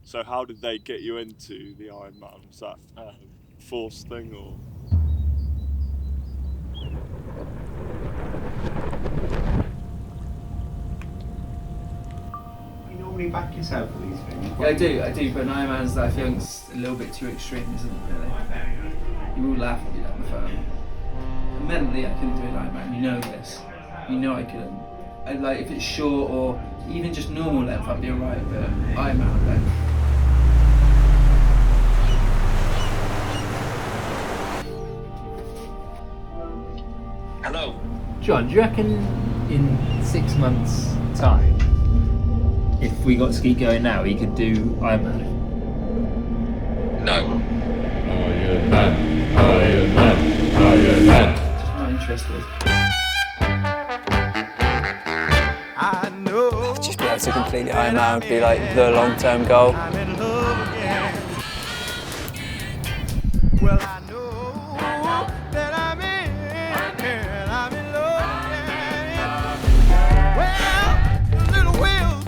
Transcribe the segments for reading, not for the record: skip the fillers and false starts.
So how did they get you into the Ironman? Was that a forced thing or? You normally back yourself for these things? Yeah, I do, but an Ironman's, I feel it's a little bit too extreme, isn't it, really? You will laugh at me down the phone. And mentally, I couldn't do an Ironman, you know this. You know I couldn't. Like, if it's short or even just normal length, I'd be alright, but Ironman length. Hello. John, do you reckon in 6 months' time, if we got Skeet going now, he could do Ironman? No. Just not interested. Just be able to completely Ironman would be like the long-term goal. Well, I know that I'm in love, yeah. Well, the little wheels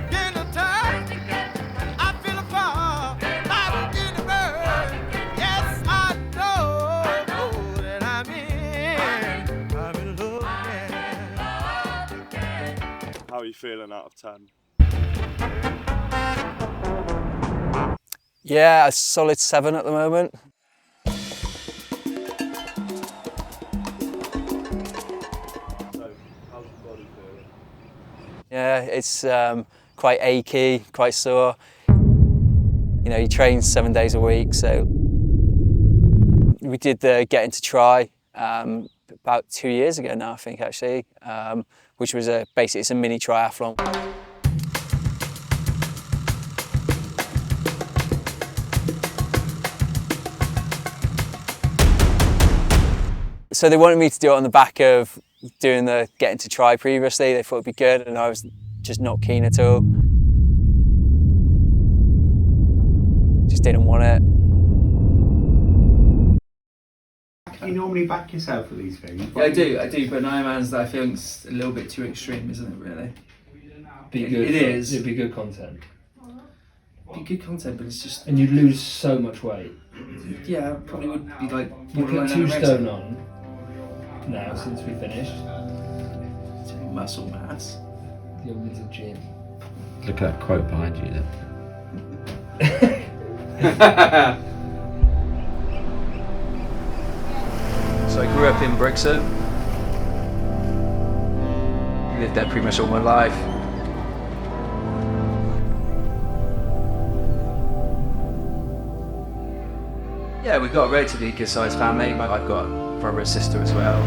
getting a turn. I feel a far, I will get a bird. Yes, I know that I'm in love, yeah. How are you feeling out of 10? Yeah, a solid 7 at the moment. So how's your body feeling? Yeah, it's quite achy, quite sore. You know, you train 7 days a week, so we did the Getting to Try about 2 years ago now, I think, actually, which was basically it's a mini triathlon. So they wanted me to do it on the back of doing the Getting to Try previously. They thought it'd be good, and I was just not keen at all. Just didn't want it. You normally back yourself for these things? Yeah, I do, but an Ironman's, I feel it's a little bit too extreme, isn't it, really? Be good. It is. It'd be good content. Be good content, but it's just... And you'd lose so much weight. Yeah, probably would be like... You put 2 stone on now since we finished. Muscle mass. You're in the gym. Look at that quote behind you then. So I grew up in Brixton. Lived there pretty much all my life. Yeah, we've got a relatively good sized family. I've got a brother and sister as well.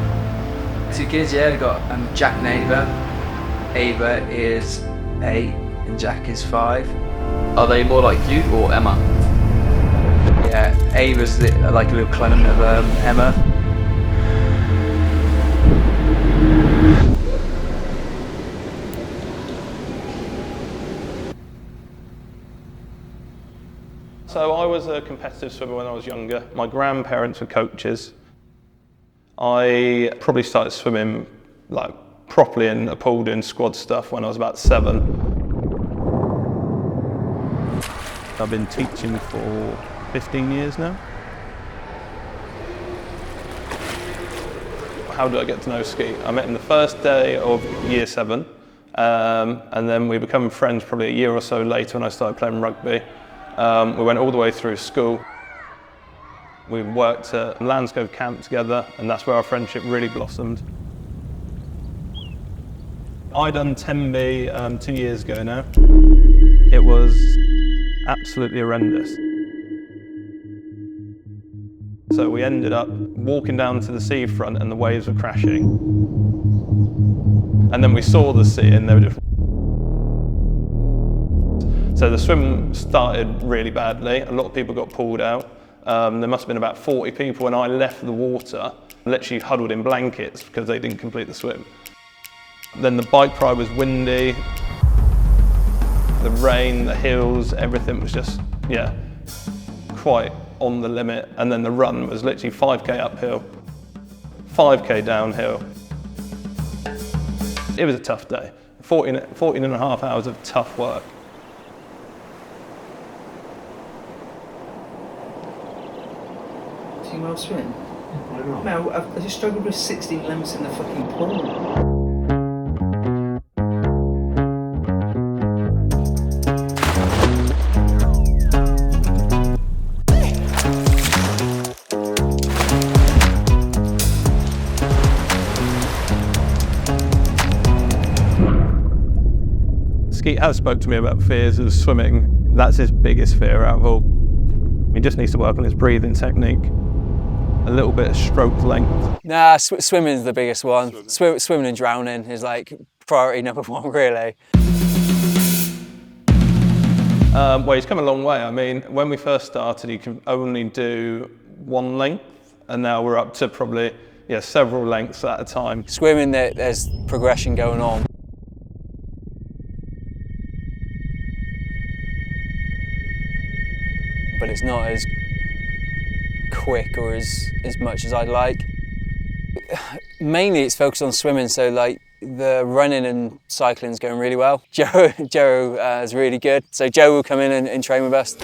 2 kids, yeah, we've got Jack and Ava. Ava is 8 and Jack is 5. Are they more like you or Emma? Yeah, Ava's like a little clone of Emma. So I was a competitive swimmer when I was younger. My grandparents were coaches. I probably started swimming like properly in a pool doing squad stuff when I was about 7. I've been teaching for 15 years now. How did I get to know Skeet? I met him the first day of year 7, and then we became friends probably a year or so later when I started playing rugby. We went all the way through school. We worked at Landscove camp together, and that's where our friendship really blossomed. I done 10B 2 years ago now. It was absolutely horrendous. So we ended up walking down to the seafront and the waves were crashing. And then we saw the sea and they were just... So the swim started really badly. A lot of people got pulled out. There must have been about 40 people when I left the water, literally huddled in blankets because they didn't complete the swim. Then the bike ride was windy. The rain, the hills, everything was just, yeah, quite on the limit. And then the run was literally 5K uphill, 5K downhill. It was a tough day. 14 and a half hours of tough work. fucking well swim? Why not? No, I just struggled with 16 limits in the fucking pool. Skeet has spoke to me about fears of swimming. That's his biggest fear out of all. He just needs to work on his breathing technique, a little bit of stroke length. Nah, swimming's the biggest one. Swimming and drowning is like priority number one, really. Well, he's come a long way. I mean, when we first started, he could only do one length, and now we're up to probably several lengths at a time. Swimming, there's progression going on. But it's not as quick or as much as I'd like. Mainly it's focused on swimming, so like the running and cycling is going really well. Joe is really good, so Joe will come in and train with us.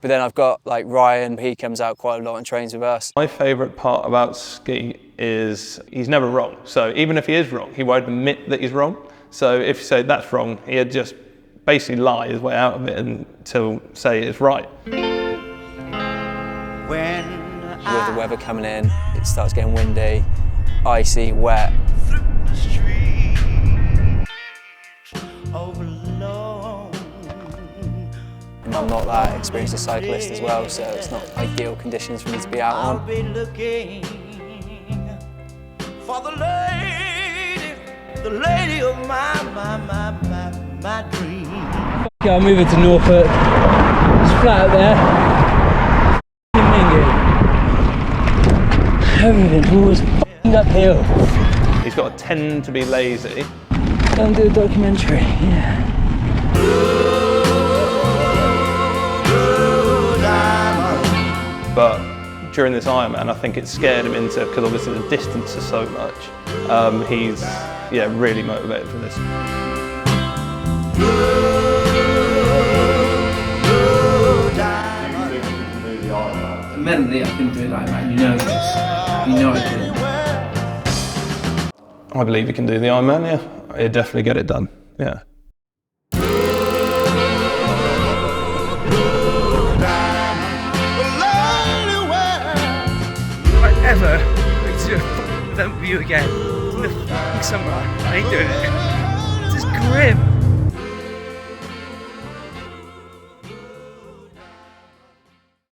But then I've got like Ryan, he comes out quite a lot and trains with us. My favourite part about Skeet is he's never wrong. So even if he is wrong, he won't admit that he's wrong. So if you say that's wrong, he'd just basically lie his way out of it until say it's right. With the weather coming in, it starts getting windy, icy, wet. And I'm not that experienced a cyclist as well, so it's not ideal conditions for me to be out on. I'll be looking for the lady of my dream. Okay, I'm moving to Norfolk. It's flat out there. Everything was uphill. He's got a tend to be lazy. Go and do a documentary, yeah. But during this Ironman, I think it scared him into, because obviously the distance is so much, he's really motivated for this. Mentally, I couldn't do it like that. You know this. You know I couldn't. I believe he can do the Ironman, yeah. He'll definitely get it done, yeah. If I ever reach a fucking view again in the fucking summer, I ain't doing it. It's just grim.